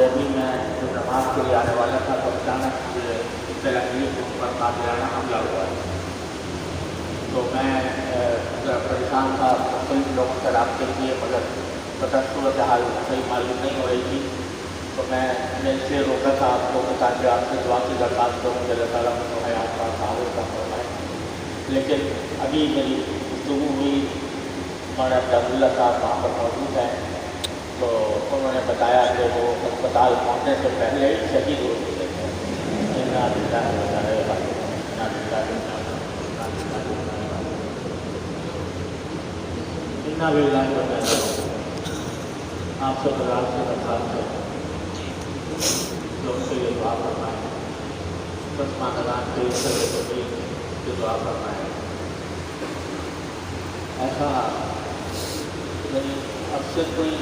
ابھی میں جو نماز کے لیے آنے والا تھا تو اچانک اطلاع ملی کہ ان پر قاتلانہ حملہ ہوا ہے. تو میں ذرا پریشان تھا، مختلف لوگوں سے رابطے کیے مگر پتہ صورتحال صحیح معلوم نہیں ہو رہی تھی. تو میں نے اس لیے روکا تھا آپ کو تاکہ آپ سے دعا کی درخواست کروں کہ اللہ تعالیٰ کو ہے آپ کا تعاون کا فرمائے. لیکن ابھی میری گفتگو ہوئی، مولانا عبداللہ صاحب وہاں پر موجود ہیں، تو انہوں نے بتایا کہ وہ اسپتال پہنچنے سے پہلے ہی شہید ہو چکے تھے. آپ سے برار سے درخواست ہے لوگوں کے لیے دعا فرمائیں، بس ماندگان کے لیے دعا فرمائیں. ایسا یعنی اب سے کوئی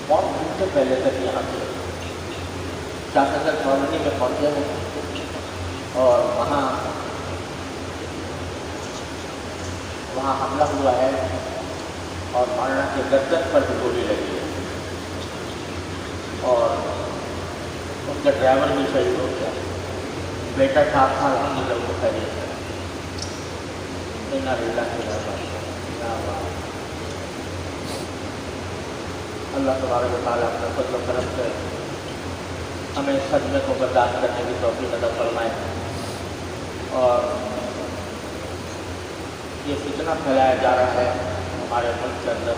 بہت گھنٹے پہلے تک یہاں سے شاہ نگر کالونی میں پہنچے ہیں اور وہاں حملہ ہوا ہے اور مولانا کے گردن پر بھی گولی لگی ہے اور ان کا ڈرائیور بھی شہید ہو گیا. بیٹا ٹھاک تھا، الحمدللہ وہ خیریت ہے. اللہ تبارک و تعالیٰ اپنے فضل و کرم سے ہمیں اس صدمے کو برداشت کرنے کی توفیق عطا فرمائے. اور یہ فتنہ پھیلایا جا رہا ہے ہمارے ملک کے اندر،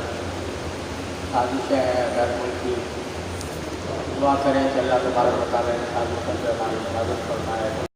سازشیں ہیں غیر ملکی. دعا کریں کہ اللہ تبارک و تعالیٰ نے سازشوں سے ہماری حفاظت فرمائے.